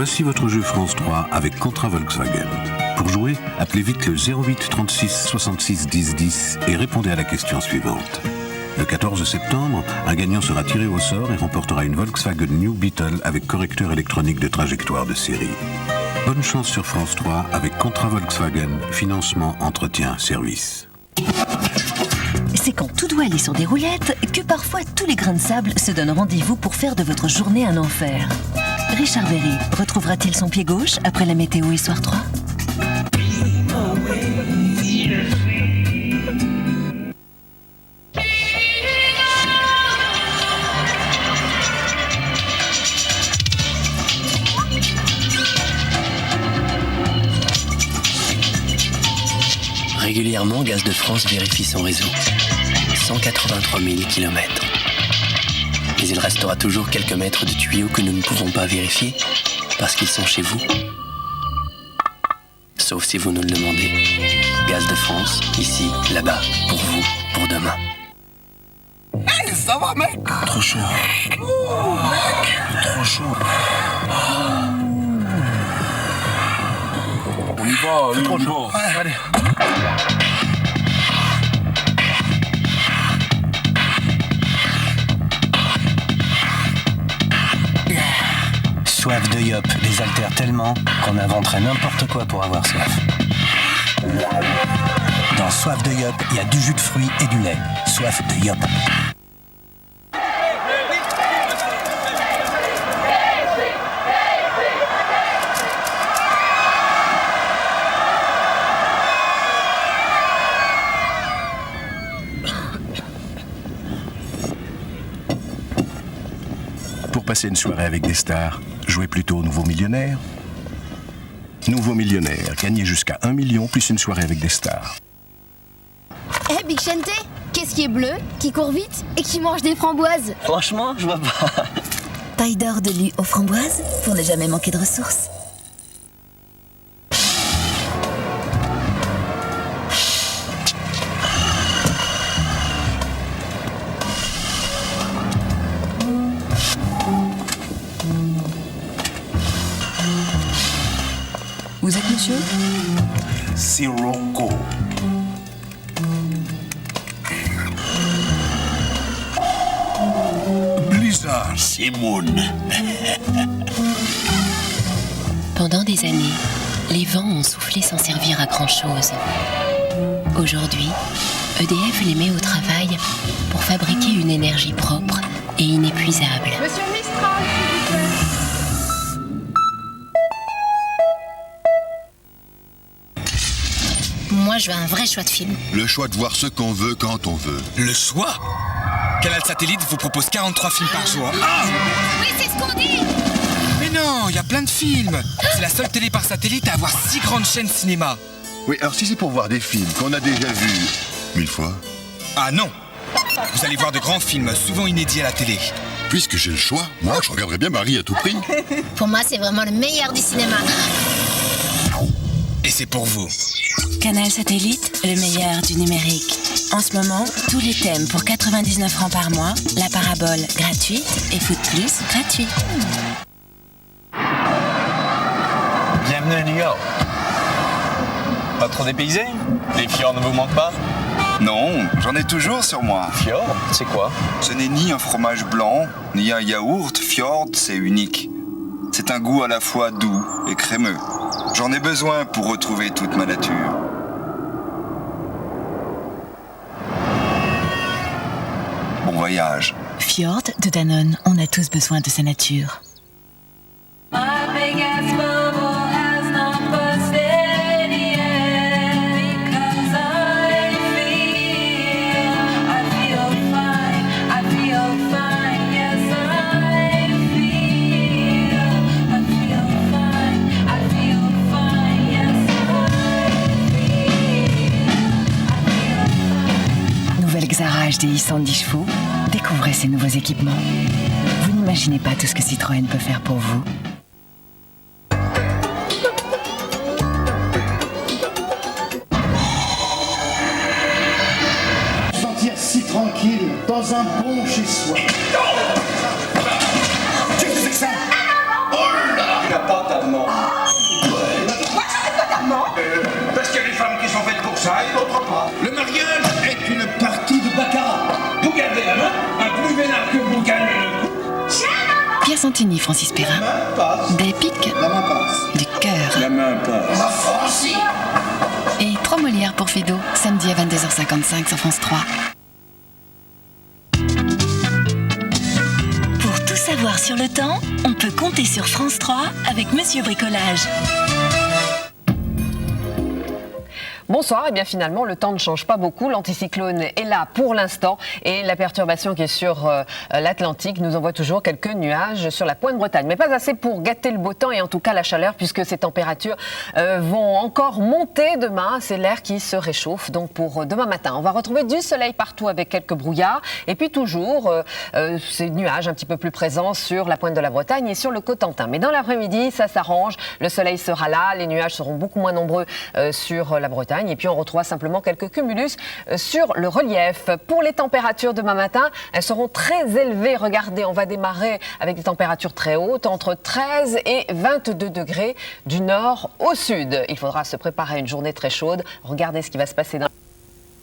Voici votre jeu France 3 avec Contra Volkswagen. Pour jouer, appelez vite le 08 36 66 10 10 et répondez à la question suivante. Le 14 septembre, un gagnant sera tiré au sort et remportera une Volkswagen New Beetle avec correcteur électronique de trajectoire de série. Bonne chance sur France 3 avec Contra Volkswagen, financement, entretien, service. C'est quand tout doit aller sur des roulettes que parfois tous les grains de sable se donnent rendez-vous pour faire de votre journée un enfer. Richard Berry retrouvera-t-il son pied gauche après la météo Histoire 3 ? Régulièrement, Gaz de France vérifie son réseau. 183 000 km. Mais il restera toujours quelques mètres de tuyaux que nous ne pouvons pas vérifier parce qu'ils sont chez vous. Sauf si vous nous le demandez. Gaz de France, ici, là-bas, pour vous, pour demain. Hey, ça va, mec? Trop chaud. Oh, mec. Trop chaud. On y va, C'est trop chaud. Ouais, allez. Soif de yop désaltère tellement qu'on inventerait n'importe quoi pour avoir soif. Dans Soif de yop, il y a du jus de fruits et du lait. Soif de yop. Pour passer une soirée avec des stars, jouez plutôt au Nouveau Millionnaire. Nouveau Millionnaire, gagnez jusqu'à 1 million plus une soirée avec des stars. Eh, Big Chente, qu'est-ce qui est bleu, qui court vite et qui mange des framboises? Franchement, je vois pas. Paille d'or de lait aux framboises pour ne jamais manquer de ressources. Vous êtes monsieur ? Sirocco. Blizzard, Simone. Pendant des années, les vents ont soufflé sans servir à grand-chose. Aujourd'hui, EDF les met au travail pour fabriquer une énergie propre et inépuisable. Monsieur Mistral, s'il vous plaît. Moi, je veux un vrai choix de film. Le choix de voir ce qu'on veut quand on veut. Le choix? Canal Satellite vous propose 43 films par jour. Ah! Oui, c'est ce qu'on dit. Mais non, il y a plein de films. C'est la seule télé par satellite à avoir 6 grandes chaînes cinéma. Oui, alors si c'est pour voir des films qu'on a déjà vus 1000 fois. Ah non! Vous allez voir de grands films, souvent inédits à la télé. Puisque j'ai le choix, moi je regarderais bien Marie à tout prix. Pour moi, c'est vraiment le meilleur du cinéma. Et c'est pour vous. Canal Satellite, le meilleur du numérique. En ce moment, tous les thèmes pour 99 francs par mois, la parabole gratuite et Foot Plus gratuit. Bienvenue à New York. Pas trop dépaysé? Les fjords ne vous manquent pas? Non, j'en ai toujours sur moi. Fjord, c'est quoi? Ce n'est ni un fromage blanc, ni un yaourt. Fjord, c'est unique. C'est un goût à la fois doux et crémeux. J'en ai besoin pour retrouver toute ma nature. Bon voyage. Fjord de Danone, on a tous besoin de sa nature. Nouvelle Xara HDI 110 chevaux, découvrez ces nouveaux équipements. Vous n'imaginez pas tout ce que Citroën peut faire pour vous. Sentir si tranquille dans un bon chez-soi. Qu'est-ce que c'est que ça? Oh là! d'amant. Pourquoi je fais pas d'amant Parce qu'il y a des femmes qui sont faites pour ça et d'autres pas. Le mariage est une partie de baccarat. Vous gardez la main, un plus vénard que vous gagnez le coup. Pierre Santini, Francis Perrin. Des pics. La main passe. Du cœur. La main passe. La Francie. Et 3 Molières pour Fido, samedi à 22h55 sur France 3. Pour tout savoir sur le temps, on peut compter sur France 3 avec Monsieur Bricolage. Bonsoir, et bien finalement le temps ne change pas beaucoup, l'anticyclone est là pour l'instant et la perturbation qui est sur l'Atlantique nous envoie toujours quelques nuages sur la Pointe-Bretagne, mais pas assez pour gâter le beau temps et en tout cas la chaleur puisque ces températures vont encore monter demain, c'est l'air qui se réchauffe donc pour demain matin. On va retrouver du soleil partout avec quelques brouillards et puis toujours ces nuages un petit peu plus présents sur la Pointe de la Bretagne et sur le Cotentin. Mais dans l'après-midi, ça s'arrange, le soleil sera là, les nuages seront beaucoup moins nombreux sur la Bretagne. Et puis on retrouvera simplement quelques cumulus sur le relief. Pour les températures demain matin, elles seront très élevées. Regardez, on va démarrer avec des températures très hautes, entre 13 et 22 degrés du nord au sud. Il faudra se préparer à une journée très chaude. Regardez ce qui va se passer dans